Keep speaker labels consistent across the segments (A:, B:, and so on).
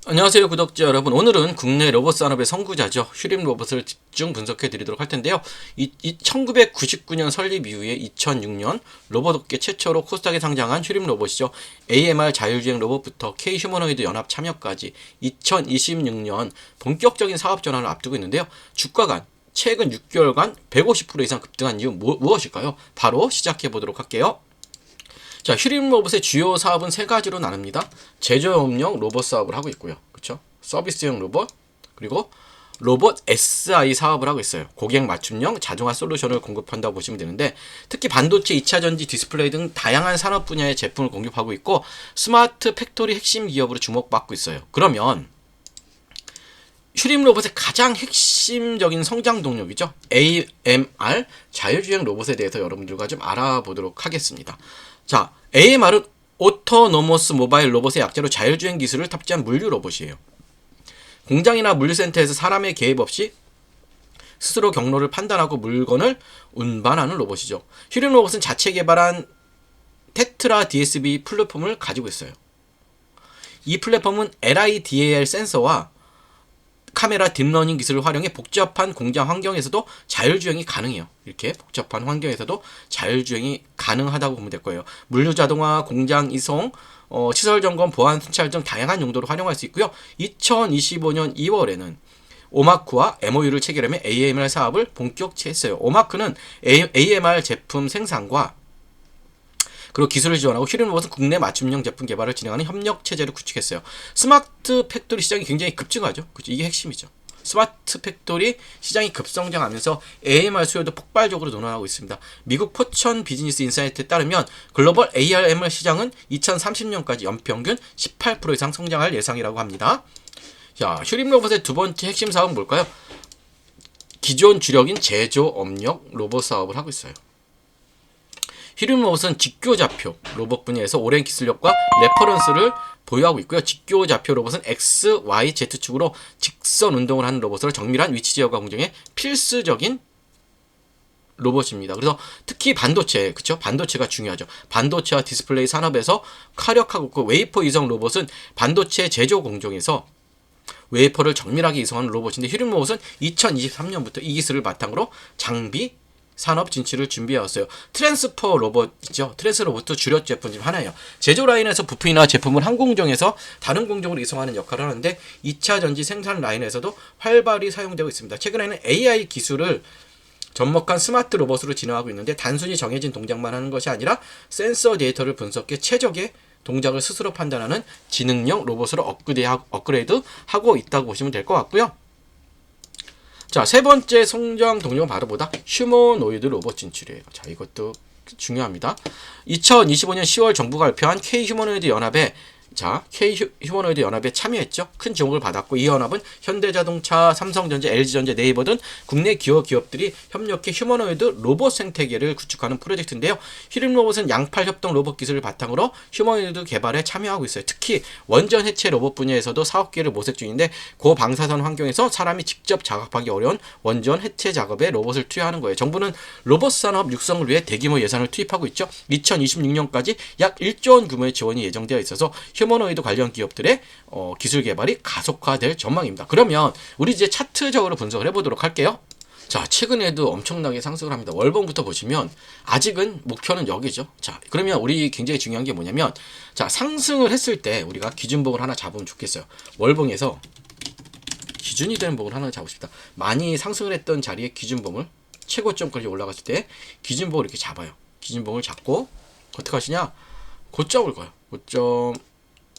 A: 안녕하세요 구독자 여러분. 오늘은 국내 로봇 산업의 선구자죠. 슈림 로봇을 집중 분석해 드리도록 할 텐데요. 1999년 설립 이후에 2006년 로봇업계 최초로 코스닥에 상장한 슈림 로봇이죠. AMR 자율주행 로봇부터 K 휴머노이드 연합 참여까지 2026년 본격적인 사업 전환을 앞두고 있는데요. 주가가 최근 6개월간 150% 이상 급등한 이유 무엇일까요? 바로 시작해 보도록 할게요. 자, 슈림 로봇의 주요 사업은 세 가지로 나눕니다. 제조업용 로봇 사업을 하고 있고요. 그렇죠? 서비스용 로봇, 그리고 로봇 SI 사업을 하고 있어요. 고객 맞춤형 자동화 솔루션을 공급한다고 보시면 되는데, 특히 반도체, 2차 전지, 디스플레이 등 다양한 산업 분야의 제품을 공급하고 있고 스마트 팩토리 핵심 기업으로 주목받고 있어요. 그러면 슈림 로봇의 가장 핵심적인 성장 동력이죠. AMR 자율주행 로봇에 대해서 여러분들과 좀 알아보도록 하겠습니다. 자, AMR은 오토노머스 모바일 로봇의 약자로 자율주행 기술을 탑재한 물류 로봇이에요. 공장이나 물류센터에서 사람의 개입 없이 스스로 경로를 판단하고 물건을 운반하는 로봇이죠. 슈림 로봇은 자체 개발한 테트라 DSB 플랫폼을 가지고 있어요. 이 플랫폼은 LiDAR 센서와 카메라 딥러닝 기술을 활용해 복잡한 공장 환경에서도 자율주행이 가능해요. 이렇게 복잡한 환경에서도 자율주행이 가능하다고 보면 될 거예요. 물류 자동화, 공장 이송, 시설 점검, 보안 순찰 등 다양한 용도로 활용할 수 있고요. 2025년 2월에는 오마크와 MOU를 체결하며 AMR 사업을 본격화했어요. 오마크는 AMR 제품 생산과 그리고 기술을 지원하고 슈림 로봇은 국내 맞춤형 제품 개발을 진행하는 협력 체제를 구축했어요. 스마트 팩토리 시장이 굉장히 급증하죠. 그렇죠? 이게 핵심이죠. 스마트 팩토리 시장이 급성장하면서 AMR 수요도 폭발적으로 늘어나고 있습니다. 미국 포천 비즈니스 인사이트에 따르면 글로벌 ARMR 시장은 2030년까지 연평균 18% 이상 성장할 예상이라고 합니다. 자, 슈림 로봇의 두 번째 핵심 사업은 뭘까요? 기존 주력인 제조 업력 로봇 사업을 하고 있어요. 슈림 로봇은 직교좌표 로봇 분야에서 오랜 기술력과 레퍼런스를 보유하고 있고요. 직교좌표 로봇은 X, Y, Z축으로 직선 운동을 하는 로봇으로 정밀한 위치 제어가 공정에 필수적인 로봇입니다. 그래서 특히 반도체, 그쵸? 반도체가 중요하죠. 반도체와 디스플레이 산업에서 활약하고 있고, 웨이퍼 이성 로봇은 반도체 제조 공정에서 웨이퍼를 정밀하게 이송하는 로봇인데, 슈림 로봇은 2023년부터 이 기술을 바탕으로 장비 산업 진출을 준비해왔어요. 트랜스퍼 로봇이죠. 트랜스 로봇도 주력 제품 중 하나예요. 제조 라인에서 부품이나 제품을 한 공정에서 다른 공정으로 이송하는 역할을 하는데 2차 전지 생산 라인에서도 활발히 사용되고 있습니다. 최근에는 AI 기술을 접목한 스마트 로봇으로 진화하고 있는데 단순히 정해진 동작만 하는 것이 아니라 센서 데이터를 분석해 최적의 동작을 스스로 판단하는 지능형 로봇으로 업그레이드하고 있다고 보시면 될 것 같고요. 자, 세 번째 성장 동력은 바로 뭐다? 휴머노이드 로봇 진출이에요. 자, 이것도 중요합니다. 2025년 10월 정부가 발표한 K 휴머노이드 연합에 K 휴머노이드 연합에 참여했죠. 큰 지원을 받았고, 이 연합은 현대자동차, 삼성전자, LG전자, 네이버 등 국내 기업들이 협력해 휴머노이드 로봇 생태계를 구축하는 프로젝트인데요. 슈림 로봇은 양팔 협동 로봇 기술을 바탕으로 휴머노이드 개발에 참여하고 있어요. 특히 원전 해체 로봇 분야에서도 사업 기회를 모색 중인데, 고방사선 환경에서 사람이 직접 작업하기 어려운 원전 해체 작업에 로봇을 투여하는 거예요. 정부는 로봇 산업 육성을 위해 대규모 예산을 투입하고 있죠. 2026년까지 약 1조 원 규모의 지원이 예정되어 있어서 휴머노이드 관련 기업들의 기술 개발이 가속화될 전망입니다. 그러면 우리 이제 차트적으로 분석을 해보도록 할게요. 자, 최근에도 엄청나게 상승을 합니다. 월봉부터 보시면 아직은 목표는 여기죠. 자, 그러면 우리 굉장히 중요한 게 뭐냐면, 자, 상승을 했을 때 우리가 기준봉을 하나 잡으면 좋겠어요. 월봉에서 기준이 되는 봉을 하나 잡으십니다. 많이 상승을 했던 자리에 기준봉을 최고점까지 올라갔을 때 기준봉을 이렇게 잡아요. 기준봉을 잡고 어떻게 하시냐? 고점을 거요. 고점,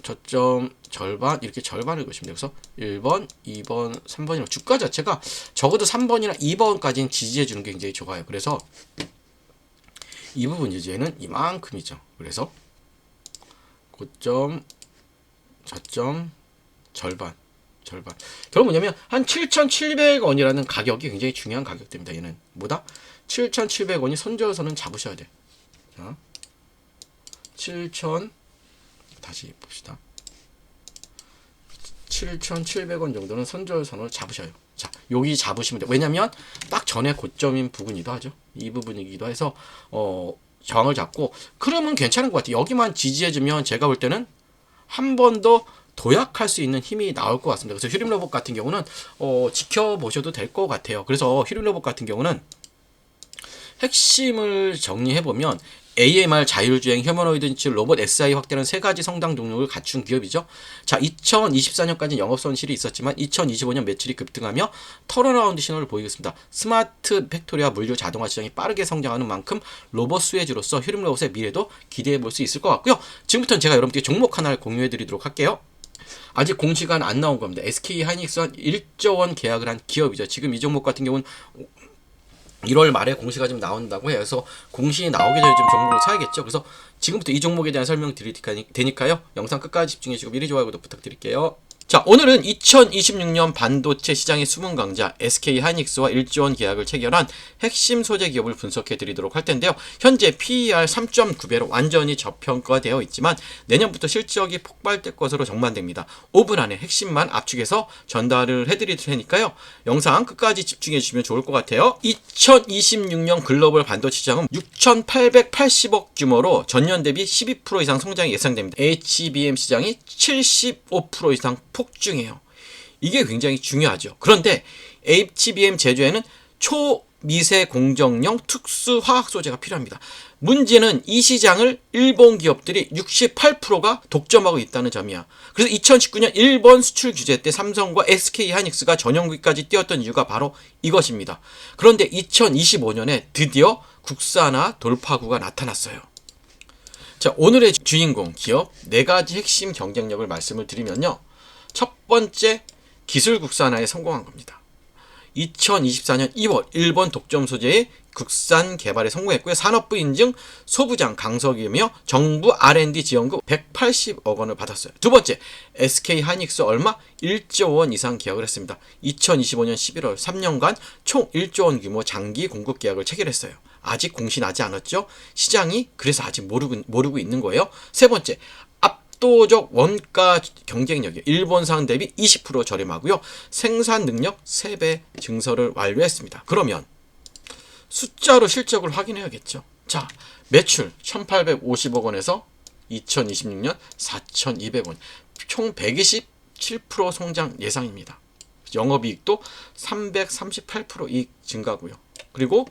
A: 저점, 절반, 이렇게 절반을 그으시면 돼요. 그래서 1번, 2번, 3번이랑 주가 자체가 적어도 3번이나 2번까지는 지지해주는 게 굉장히 좋아요. 그래서 이 부분 유지에는 이만큼이죠. 그래서 고점, 저점, 절반. 결국 뭐냐면 한 7,700원이라는 가격이 굉장히 중요한 가격대입니다. 얘는 뭐다? 7,700원이 손절선은 잡으셔야 돼. 자, 7,000 다시 봅시다. 7,700원 정도는 손절선을 잡으셔요. 자, 여기 잡으시면 돼요. 왜냐면 딱 전에 고점인 부분이기도 하죠. 이 부분이기도 해서 저항을 잡고 그러면 괜찮은 것 같아요. 여기만 지지해주면 제가 볼 때는 한 번 더 도약할 수 있는 힘이 나올 것 같습니다. 그래서 휴림로봇 같은 경우는 지켜보셔도 될 것 같아요. 그래서 휴림로봇 같은 경우는 핵심을 정리해보면 AMR 자율주행 휴머노이드 인출 로봇 SI 확대는 세 가지 성장 동력을 갖춘 기업이죠. 자, 2024년까지 영업 손실이 있었지만 2025년 매출이 급등하며 턴어라운드 신호를 보이고 있습니다. 스마트 팩토리와 물류 자동화 시장이 빠르게 성장하는 만큼 로봇 수혜주로서 휴림 로봇의 미래도 기대해 볼 수 있을 것 같고요. 지금부터는 제가 여러분께 종목 하나를 공유해 드리도록 할게요. 아직 공시가 안 나온 겁니다. SK 하이닉스와 1조 원 계약을 한 기업이죠. 지금 이 종목 같은 경우는 1월 말에 공시가 좀 나온다고 해서 공시 나오기 전에 좀 종목을 사야겠죠. 그래서 지금부터 이 종목에 대한 설명 드릴 테니까요. 영상 끝까지 집중해 주시고 미리 좋아요 구독 부탁드릴게요. 자, 오늘은 2026년 반도체 시장의 숨은 강자 SK 하이닉스와 1조 원 계약을 체결한 핵심 소재 기업을 분석해 드리도록 할 텐데요. 현재 PER 3.9배로 완전히 저평가되어 있지만 내년부터 실적이 폭발될 것으로 전망됩니다. 5분 안에 핵심만 압축해서 전달을 해드릴 테니까요. 영상 끝까지 집중해 주시면 좋을 것 같아요. 2026년 글로벌 반도체 시장은 6,880억 규모로 전년 대비 12% 이상 성장이 예상됩니다. HBM 시장이 75% 이상 폭증해요. 이게 굉장히 중요하죠. 그런데 HBM 제조에는 초미세 공정용 특수 화학 소재가 필요합니다. 문제는 이 시장을 일본 기업들이 68%가 독점하고 있다는 점이야. 그래서 2019년 일본 수출 규제 때 삼성과 SK 하이닉스가 전용기까지 뛰었던 이유가 바로 이것입니다. 그런데 2025년에 드디어 국산화 돌파구가 나타났어요. 자, 오늘의 주인공 기업 4가지 핵심 경쟁력을 말씀을 드리면요. 첫 번째, 기술 국산화에 성공한 겁니다. 2024년 2월 일본 독점 소재의 국산 개발에 성공했고요. 산업부 인증 소부장 강석이며 정부 R&D 지원금 180억 원을 받았어요. 두 번째, SK 하이닉스 얼마? 1조 원 이상 계약을 했습니다. 2025년 11월 3년간 총 1조 원 규모 장기 공급 계약을 체결했어요. 아직 공시 나지 않았죠? 시장이 그래서 아직 모르고 있는 거예요. 세 번째, 압도적 원가 경쟁력이 일본산 대비 20% 저렴하고요. 생산 능력 3배 증설을 완료했습니다. 그러면 숫자로 실적을 확인해야겠죠. 자, 매출 1,850억 원에서 2026년 4,200원, 총 127% 성장 예상입니다. 영업이익도 338% 이익 증가고요. 그리고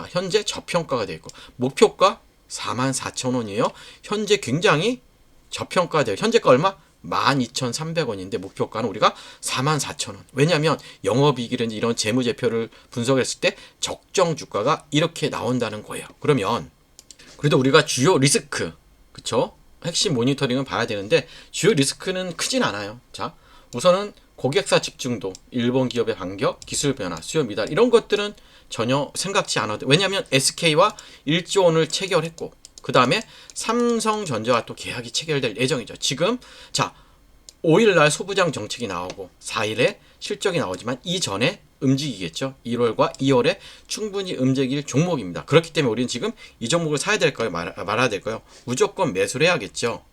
A: 현재 저평가가 되어 있고 목표가 44,000원이에요. 현재 굉장히 저평가돼요. 현재가 얼마? 12,300원인데 목표가는 우리가 44,000원. 왜냐하면 영업이익이라든지 이런 재무제표를 분석했을 때 적정 주가가 이렇게 나온다는 거예요. 그러면 그래도 우리가 주요 리스크, 그쵸? 핵심 모니터링은 봐야 되는데 주요 리스크는 크진 않아요. 자, 우선은 고객사 집중도, 일본 기업의 반격, 기술 변화, 수요 미달 이런 것들은 전혀 생각지 않아도, 왜냐하면 SK와 1조 원을 체결했고 그 다음에 삼성전자와 또 계약이 체결될 예정이죠. 지금 자, 5일날 소부장 정책이 나오고 4일에 실적이 나오지만 이전에 움직이겠죠. 1월과 2월에 충분히 움직일 종목입니다. 그렇기 때문에 우리는 지금 이 종목을 사야 될까요? 말아야 될까요? 무조건 매수를 해야겠죠.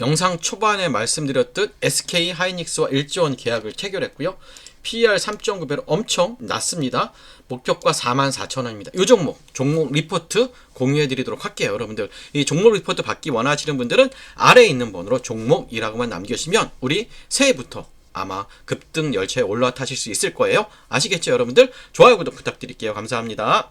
A: 영상 초반에 말씀드렸듯 SK 하이닉스와 1조 원 계약을 체결했고요. PER 3.9배로 엄청 낮습니다. 목표가 44,000원입니다. 이 종목 리포트 공유해 드리도록 할게요. 여러분들 이 종목 리포트 받기 원하시는 분들은 아래에 있는 번호로 종목이라고만 남겨주시면 우리 새해부터 아마 급등 열차에 올라타실 수 있을 거예요. 아시겠죠 여러분들? 좋아요 구독 부탁드릴게요. 감사합니다.